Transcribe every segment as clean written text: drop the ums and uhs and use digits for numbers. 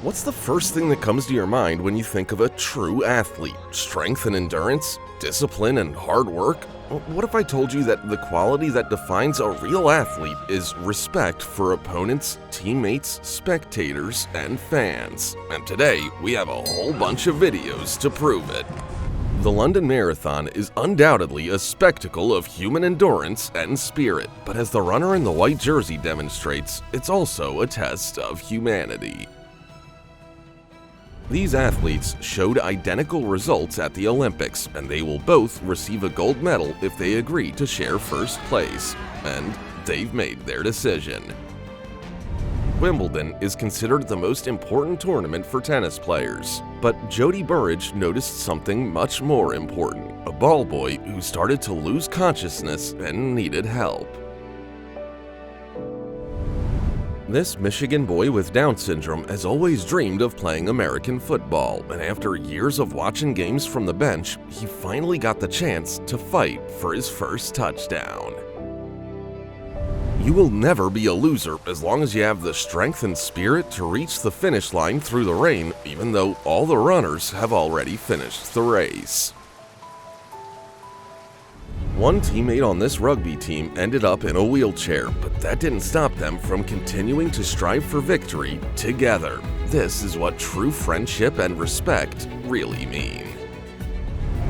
What's the first thing that comes to your mind when you think of a true athlete? Strength and endurance? Discipline and hard work? What if I told you that the quality that defines a real athlete is respect for opponents, teammates, spectators, and fans? And today, we have a whole bunch of videos to prove it. The London Marathon is undoubtedly a spectacle of human endurance and spirit, but as the runner in the white jersey demonstrates, it's also a test of humanity. These athletes showed identical results at the Olympics, and they will both receive a gold medal if they agree to share first place. And they've made their decision. Wimbledon is considered the most important tournament for tennis players, but Jody Burrage noticed something much more important: a ball boy who started to lose consciousness and needed help. This Michigan boy with Down syndrome has always dreamed of playing American football, and after years of watching games from the bench, he finally got the chance to fight for his first touchdown. You will never be a loser as long as you have the strength and spirit to reach the finish line through the rain, even though all the runners have already finished the race. One teammate on this rugby team ended up in a wheelchair, but that didn't stop them from continuing to strive for victory together. This is what true friendship and respect really mean.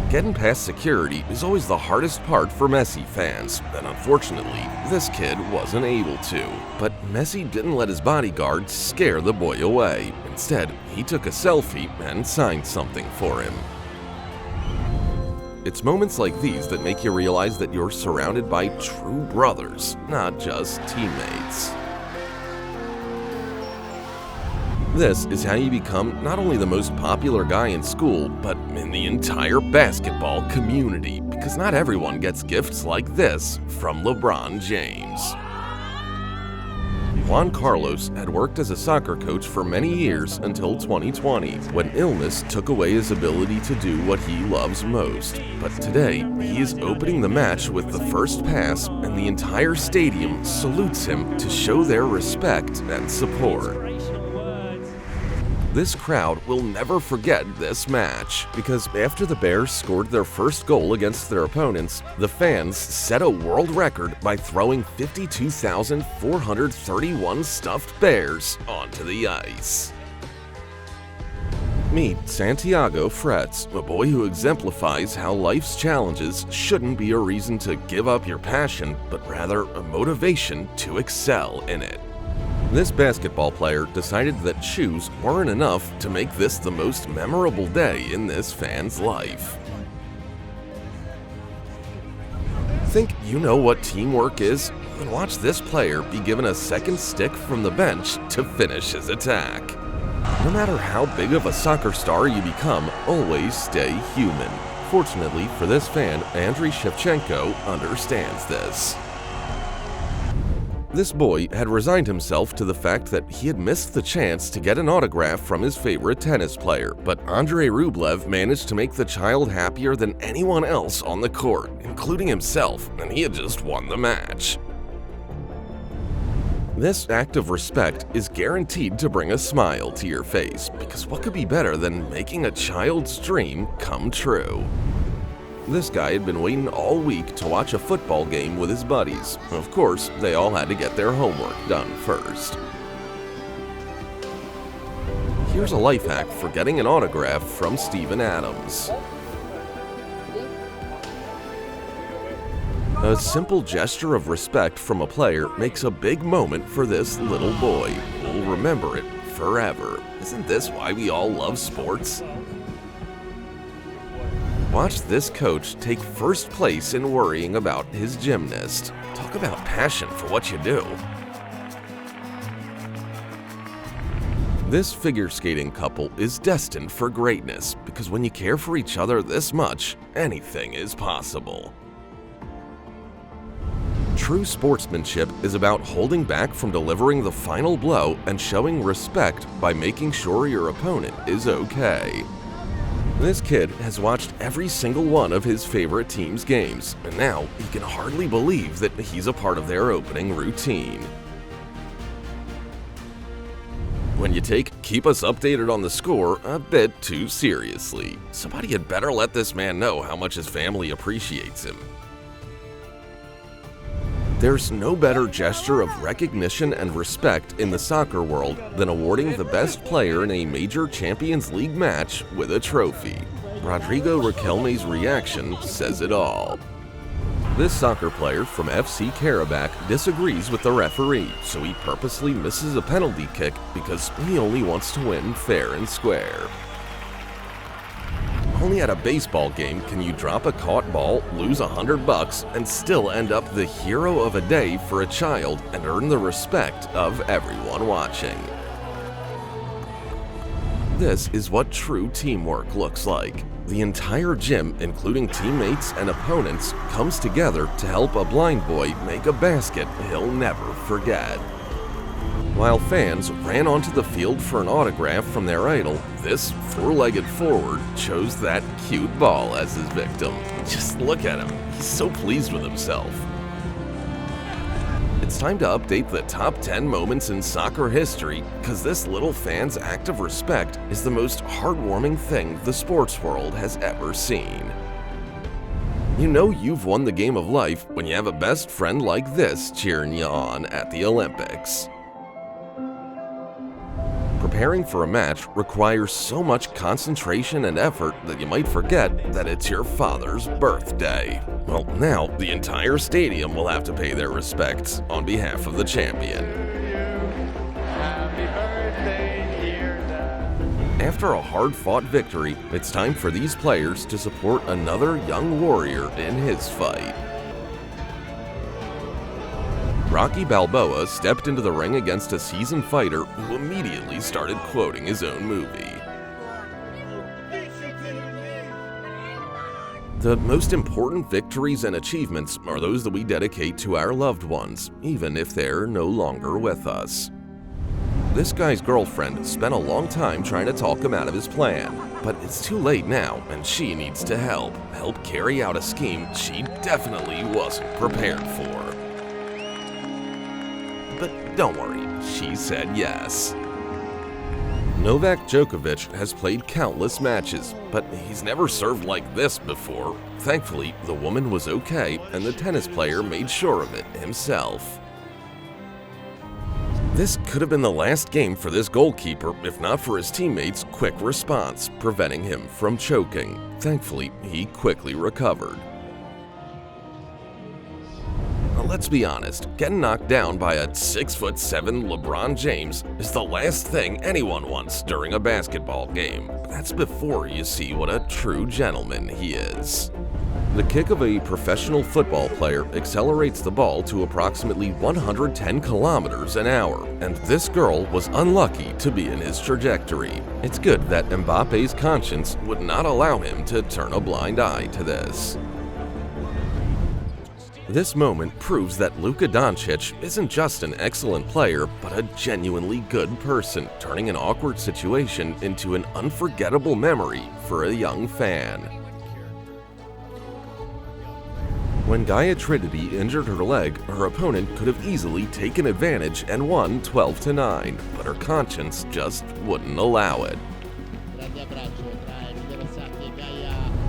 Getting past security is always the hardest part for Messi fans, and unfortunately, this kid wasn't able to. But Messi didn't let his bodyguard scare the boy away. Instead, he took a selfie and signed something for him. It's moments like these that make you realize that you're surrounded by true brothers, not just teammates. This is how you become not only the most popular guy in school, but in the entire basketball community, because not everyone gets gifts like this from LeBron James. Juan Carlos had worked as a soccer coach for many years until 2020, when illness took away his ability to do what he loves most. But today, he is opening the match with the first pass, and the entire stadium salutes him to show their respect and support. This crowd will never forget this match, because after the Bears scored their first goal against their opponents, the fans set a world record by throwing 52,431 stuffed bears onto the ice. Meet Santiago Frets, a boy who exemplifies how life's challenges shouldn't be a reason to give up your passion, but rather a motivation to excel in it. This basketball player decided that shoes weren't enough to make this the most memorable day in this fan's life. Think you know what teamwork is? Then watch this player be given a second stick from the bench to finish his attack. No matter how big of a soccer star you become, always stay human. Fortunately for this fan, Andriy Shevchenko understands this. This boy had resigned himself to the fact that he had missed the chance to get an autograph from his favorite tennis player, but Andrei Rublev managed to make the child happier than anyone else on the court, including himself, and he had just won the match. This act of respect is guaranteed to bring a smile to your face, because what could be better than making a child's dream come true? This guy had been waiting all week to watch a football game with his buddies. Of course, they all had to get their homework done first. Here's a life hack for getting an autograph from Steven Adams. A simple gesture of respect from a player makes a big moment for this little boy. We'll remember it forever. Isn't this why we all love sports? Watch this coach take first place in worrying about his gymnast. Talk about passion for what you do. This figure skating couple is destined for greatness, because when you care for each other this much, anything is possible. True sportsmanship is about holding back from delivering the final blow and showing respect by making sure your opponent is okay. This kid has watched every single one of his favorite team's games, and now he can hardly believe that he's a part of their opening routine. When you take keep us updated on the score a bit too seriously. Somebody had better let this man know how much his family appreciates him. There's no better gesture of recognition and respect in the soccer world than awarding the best player in a major Champions League match with a trophy. Rodrigo Riquelme's reaction says it all. This soccer player from FC Karabakh disagrees with the referee, so he purposely misses a penalty kick because he only wants to win fair and square. Only at a baseball game can you drop a caught ball, lose $100, and still end up the hero of a day for a child and earn the respect of everyone watching. This is what true teamwork looks like. The entire gym, including teammates and opponents, comes together to help a blind boy make a basket he'll never forget. While fans ran onto the field for an autograph from their idol, this four-legged forward chose that cute ball as his victim. Just look at him, he's so pleased with himself. It's time to update the top 10 moments in soccer history, because this little fan's act of respect is the most heartwarming thing the sports world has ever seen. You know you've won the game of life when you have a best friend like this cheering you on at the Olympics. Preparing for a match requires so much concentration and effort that you might forget that it's your father's birthday. Well, now the entire stadium will have to pay their respects on behalf of the champion. After a hard-fought victory, it's time for these players to support another young warrior in his fight. Rocky Balboa stepped into the ring against a seasoned fighter who immediately started quoting his own movie. The most important victories and achievements are those that we dedicate to our loved ones, even if they're no longer with us. This guy's girlfriend spent a long time trying to talk him out of his plan, but it's too late now and she needs to help carry out a scheme she definitely wasn't prepared for. But don't worry, she said yes. Novak Djokovic has played countless matches, but he's never served like this before. Thankfully, the woman was okay, and the tennis player made sure of it himself. This could have been the last game for this goalkeeper if not for his teammates' quick response, preventing him from choking. Thankfully, he quickly recovered. Let's be honest, getting knocked down by a 6'7" LeBron James is the last thing anyone wants during a basketball game. That's before you see what a true gentleman he is. The kick of a professional football player accelerates the ball to approximately 110 kilometers an hour, and this girl was unlucky to be in his trajectory. It's good that Mbappe's conscience would not allow him to turn a blind eye to this. This moment proves that Luka Doncic isn't just an excellent player, but a genuinely good person, turning an awkward situation into an unforgettable memory for a young fan. When Gaia Trinity injured her leg, her opponent could have easily taken advantage and won 12-9, but her conscience just wouldn't allow it.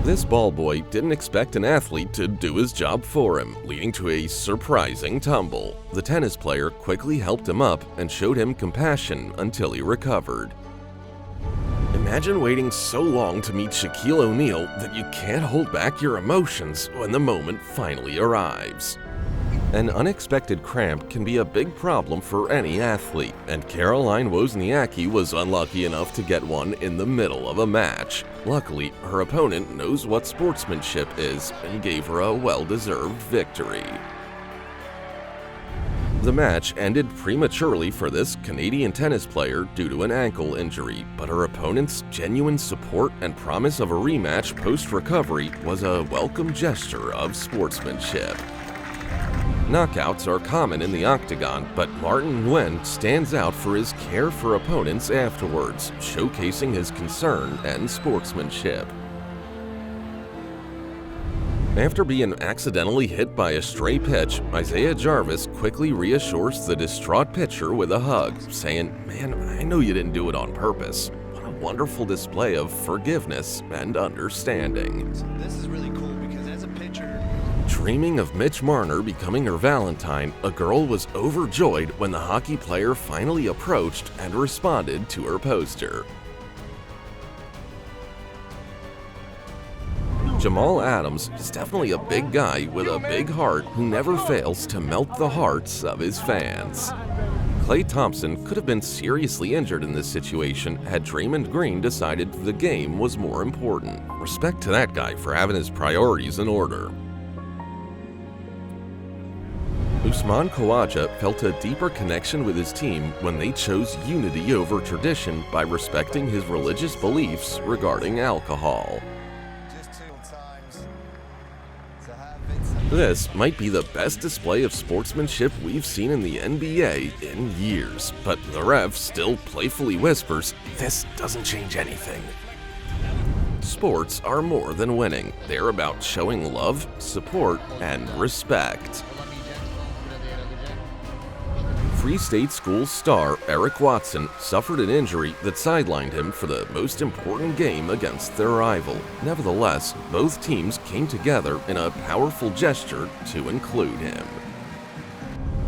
This ball boy didn't expect an athlete to do his job for him, leading to a surprising tumble. The tennis player quickly helped him up and showed him compassion until he recovered. Imagine waiting so long to meet Shaquille O'Neal that you can't hold back your emotions when the moment finally arrives. An unexpected cramp can be a big problem for any athlete, and Caroline Wozniacki was unlucky enough to get one in the middle of a match. Luckily, her opponent knows what sportsmanship is and gave her a well-deserved victory. The match ended prematurely for this Canadian tennis player due to an ankle injury, but her opponent's genuine support and promise of a rematch post-recovery was a welcome gesture of sportsmanship. Knockouts are common in the octagon, but Martin Nguyen stands out for his care for opponents afterwards, showcasing his concern and sportsmanship. After being accidentally hit by a stray pitch, Isaiah Jarvis quickly reassures the distraught pitcher with a hug, saying, "Man, I know you didn't do it on purpose." What a wonderful display of forgiveness and understanding. This is really cool because as a pitcher, Dreaming of Mitch Marner becoming her Valentine, a girl was overjoyed when the hockey player finally approached and responded to her poster. Jamal Adams is definitely a big guy with a big heart who never fails to melt the hearts of his fans. Klay Thompson could have been seriously injured in this situation had Draymond Green decided the game was more important. Respect to that guy for having his priorities in order. Usman Khawaja felt a deeper connection with his team when they chose unity over tradition by respecting his religious beliefs regarding alcohol. This might be the best display of sportsmanship we've seen in the NBA in years, but the ref still playfully whispers, "This doesn't change anything." Sports are more than winning. They're about showing love, support, and respect. Free State School star Eric Watson suffered an injury that sidelined him for the most important game against their rival. Nevertheless, both teams came together in a powerful gesture to include him.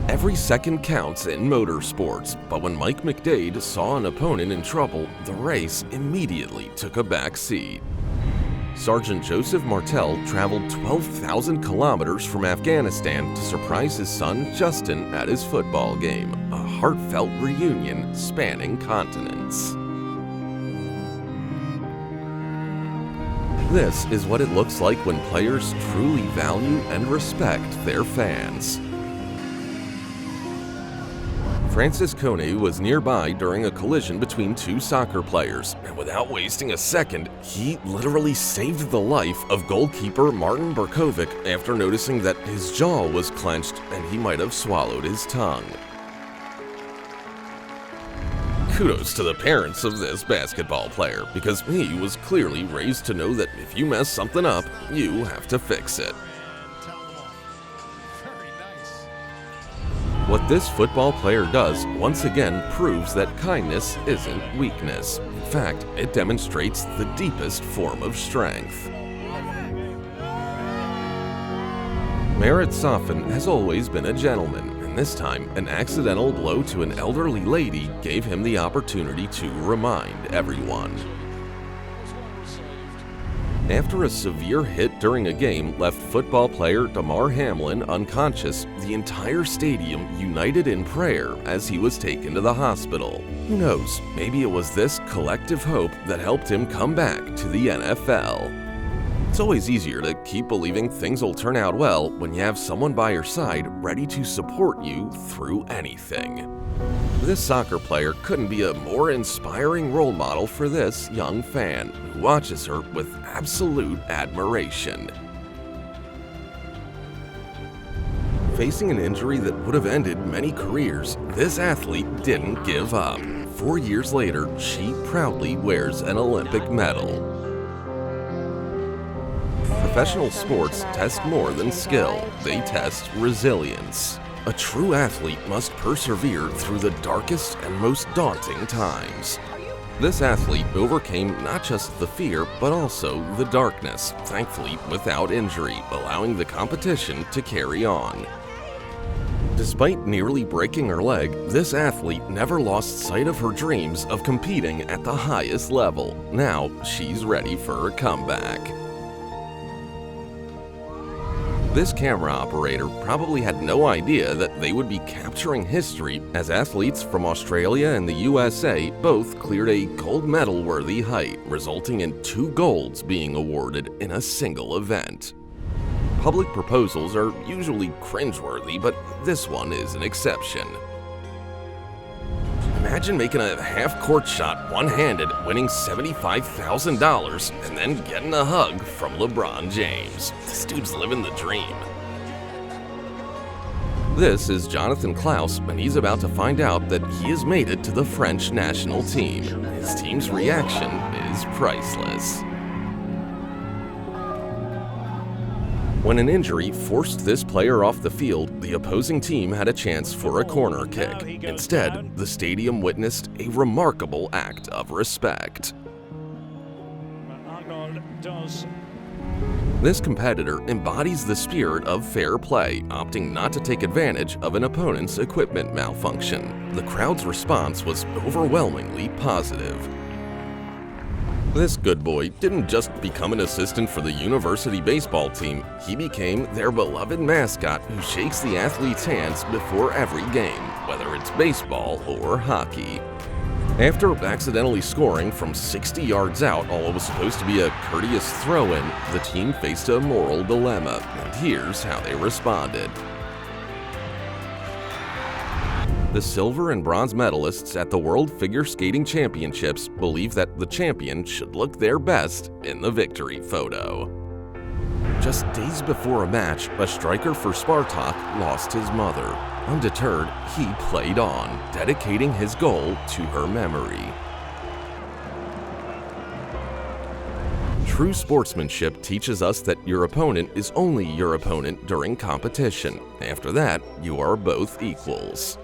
Every second counts in motorsports, but when Mike McDade saw an opponent in trouble, the race immediately took a back seat. Sergeant Joseph Martel traveled 12,000 kilometers from Afghanistan to surprise his son Justin at his football game, a heartfelt reunion spanning continents. This is what it looks like when players truly value and respect their fans. Francis Kone was nearby during a collision between two soccer players, and without wasting a second, he literally saved the life of goalkeeper Martin Berkovic after noticing that his jaw was clenched and he might have swallowed his tongue. Kudos to the parents of this basketball player, because he was clearly raised to know that if you mess something up, you have to fix it. What this football player does once again proves that kindness isn't weakness. In fact, it demonstrates the deepest form of strength. Merritt Safin has always been a gentleman, and this time, an accidental blow to an elderly lady gave him the opportunity to remind everyone. After a severe hit during a game left football player Damar Hamlin unconscious, the entire stadium united in prayer as he was taken to the hospital. Who knows, maybe it was this collective hope that helped him come back to the NFL. It's always easier to keep believing things will turn out well when you have someone by your side ready to support you through anything. This soccer player couldn't be a more inspiring role model for this young fan who watches her with absolute admiration. Facing an injury that would have ended many careers, this athlete didn't give up. 4 years later, she proudly wears an Olympic medal. Professional sports test more than skill, they test resilience. A true athlete must persevere through the darkest and most daunting times. This athlete overcame not just the fear, but also the darkness, thankfully without injury, allowing the competition to carry on. Despite nearly breaking her leg, this athlete never lost sight of her dreams of competing at the highest level. Now, she's ready for a comeback. This camera operator probably had no idea that they would be capturing history, as athletes from Australia and the USA both cleared a gold medal-worthy height, resulting in 2 golds being awarded in a single event. Public proposals are usually cringeworthy, but this one is an exception. Imagine making a half-court shot one-handed, winning $75,000, and then getting a hug from LeBron James. This dude's living the dream. This is Jonathan Klaus, and he's about to find out that he has made it to the French national team. His team's reaction is priceless. When an injury forced this player off the field, the opposing team had a chance for a corner kick. Instead, the stadium witnessed a remarkable act of respect. This competitor embodies the spirit of fair play, opting not to take advantage of an opponent's equipment malfunction. The crowd's response was overwhelmingly positive. This good boy didn't just become an assistant for the university baseball team, he became their beloved mascot who shakes the athletes' hands before every game, whether it's baseball or hockey. After accidentally scoring from 60 yards out while it was supposed to be a courteous throw-in, the team faced a moral dilemma, and here's how they responded. The silver and bronze medalists at the World Figure Skating Championships believe that the champion should look their best in the victory photo. Just days before a match, a striker for Spartak lost his mother. Undeterred, he played on, dedicating his goal to her memory. True sportsmanship teaches us that your opponent is only your opponent during competition. After that, you are both equals.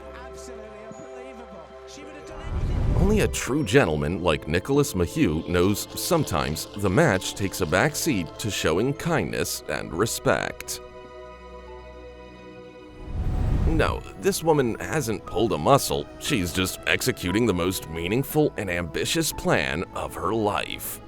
Only a true gentleman like Nicholas Maheu knows sometimes the match takes a back seat to showing kindness and respect. No, this woman hasn't pulled a muscle, she's just executing the most meaningful and ambitious plan of her life.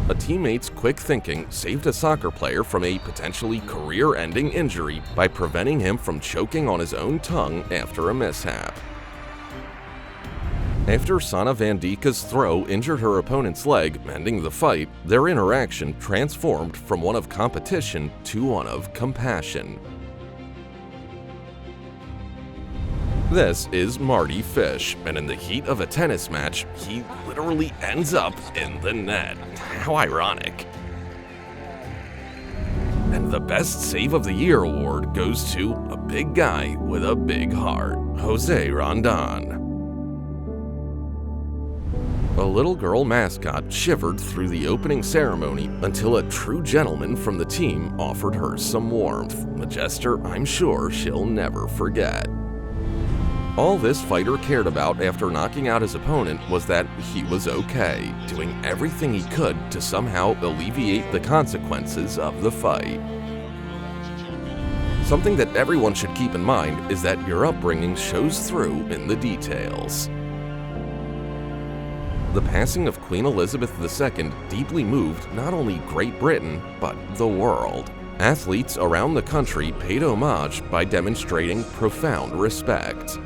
A teammate's quick thinking saved a soccer player from a potentially career-ending injury by preventing him from choking on his own tongue after a mishap. After Sanne van Dieke's throw injured her opponent's leg, ending the fight, their interaction transformed from one of competition to one of compassion. This is Marty Fish, and in the heat of a tennis match, he literally ends up in the net. How ironic. And the Best Save of the Year award goes to a big guy with a big heart, Jose Rondon. A little girl mascot shivered through the opening ceremony until a true gentleman from the team offered her some warmth, a gesture I'm sure she'll never forget. All this fighter cared about after knocking out his opponent was that he was okay, doing everything he could to somehow alleviate the consequences of the fight. Something that everyone should keep in mind is that your upbringing shows through in the details. The passing of Queen Elizabeth II deeply moved not only Great Britain, but the world. Athletes around the country paid homage by demonstrating profound respect.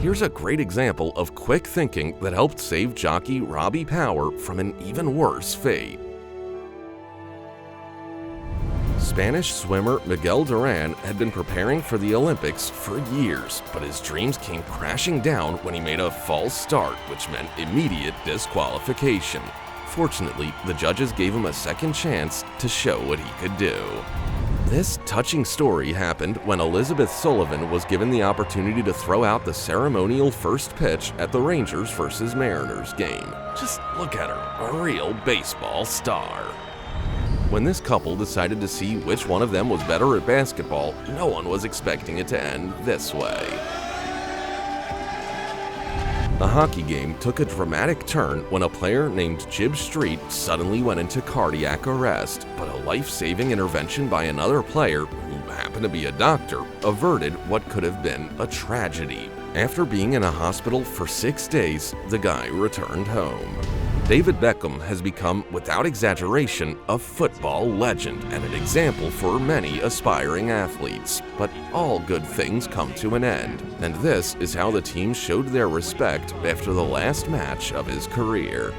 Here's a great example of quick thinking that helped save jockey Robbie Power from an even worse fate. Spanish swimmer Miguel Duran had been preparing for the Olympics for years, but his dreams came crashing down when he made a false start, which meant immediate disqualification. Fortunately, the judges gave him a second chance to show what he could do. This touching story happened when Elizabeth Sullivan was given the opportunity to throw out the ceremonial first pitch at the Rangers vs. Mariners game. Just look at her, a real baseball star. When this couple decided to see which one of them was better at basketball, no one was expecting it to end this way. The hockey game took a dramatic turn when a player named Jib Street suddenly went into cardiac arrest, but a life-saving intervention by another player, who happened to be a doctor, averted what could have been a tragedy. After being in a hospital for 6 days, the guy returned home. David Beckham has become, without exaggeration, a football legend and an example for many aspiring athletes. But all good things come to an end, and this is how the team showed their respect after the last match of his career.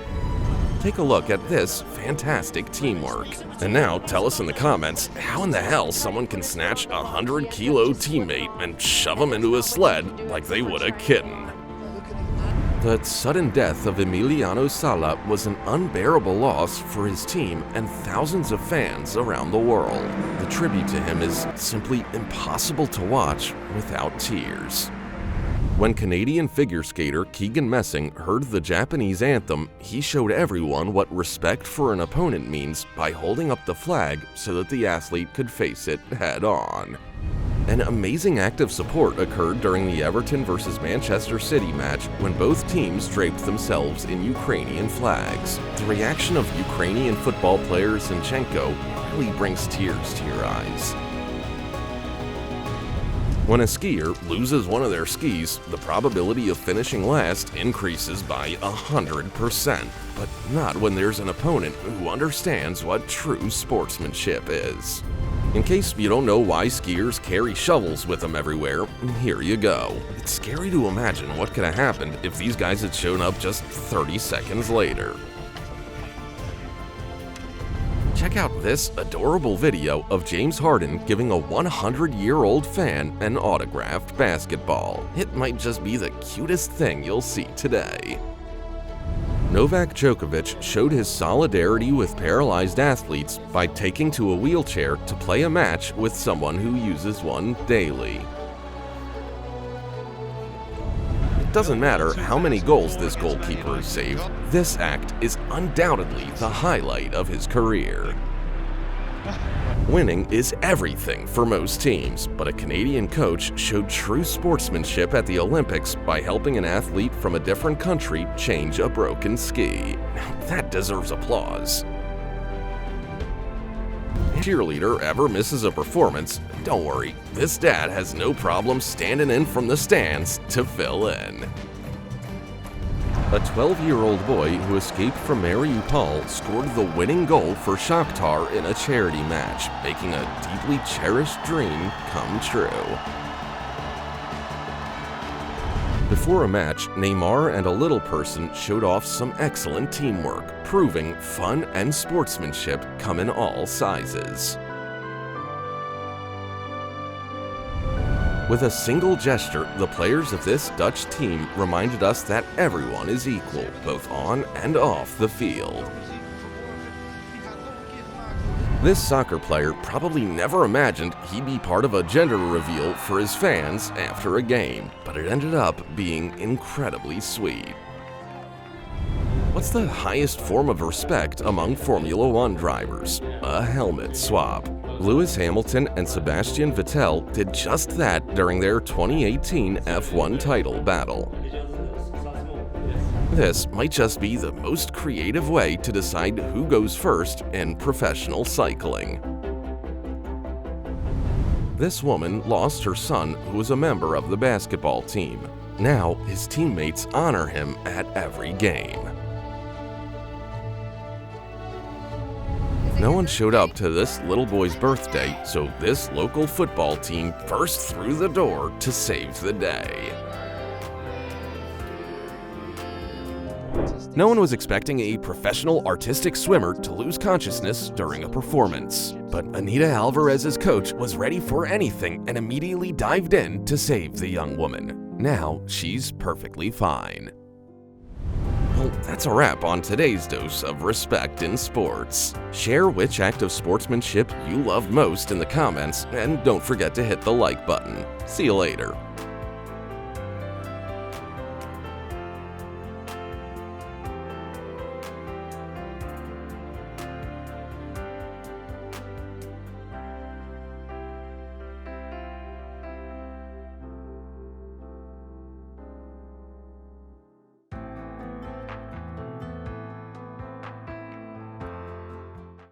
Take a look at this fantastic teamwork. And now tell us in the comments how in the hell someone can snatch a 100-kilo teammate and shove him into a sled like they would a kitten. The sudden death of Emiliano Sala was an unbearable loss for his team and thousands of fans around the world. The tribute to him is simply impossible to watch without tears. When Canadian figure skater Keegan Messing heard the Japanese anthem, he showed everyone what respect for an opponent means by holding up the flag so that the athlete could face it head-on. An amazing act of support occurred during the Everton vs Manchester City match when both teams draped themselves in Ukrainian flags. The reaction of Ukrainian football player Zinchenko really brings tears to your eyes. When a skier loses one of their skis, the probability of finishing last increases by 100%, but not when there's an opponent who understands what true sportsmanship is. In case you don't know why skiers carry shovels with them everywhere, here you go. It's scary to imagine what could have happened if these guys had shown up just 30 seconds later. Check out this adorable video of James Harden giving a 100-year-old fan an autographed basketball. It might just be the cutest thing you'll see today. Novak Djokovic showed his solidarity with paralyzed athletes by taking to a wheelchair to play a match with someone who uses one daily. It doesn't matter how many goals this goalkeeper has saved, this act is undoubtedly the highlight of his career. Winning is everything for most teams, but a Canadian coach showed true sportsmanship at the Olympics by helping an athlete from a different country change a broken ski. That deserves applause. If a cheerleader ever misses a performance, don't worry, this dad has no problem standing in from the stands to fill in. A 12-year-old boy who escaped from Mariupol scored the winning goal for Shakhtar in a charity match, making a deeply cherished dream come true. Before a match, Neymar and a little person showed off some excellent teamwork, proving fun and sportsmanship come in all sizes. With a single gesture, the players of this Dutch team reminded us that everyone is equal, both on and off the field. This soccer player probably never imagined he'd be part of a gender reveal for his fans after a game, but it ended up being incredibly sweet. What's the highest form of respect among Formula One drivers? A helmet swap. Lewis Hamilton and Sebastian Vettel did just that during their 2018 F1 title battle. This might just be the most creative way to decide who goes first in professional cycling. This woman lost her son, who was a member of the basketball team. Now, his teammates honor him at every game. No one showed up to this little boy's birthday, so this local football team burst through the door to save the day. No one was expecting a professional artistic swimmer to lose consciousness during a performance, but Anita Alvarez's coach was ready for anything and immediately dived in to save the young woman. Now she's perfectly fine. Well, that's a wrap on today's dose of respect in sports. Share which act of sportsmanship you loved most in the comments, and don't forget to hit the like button. See you later.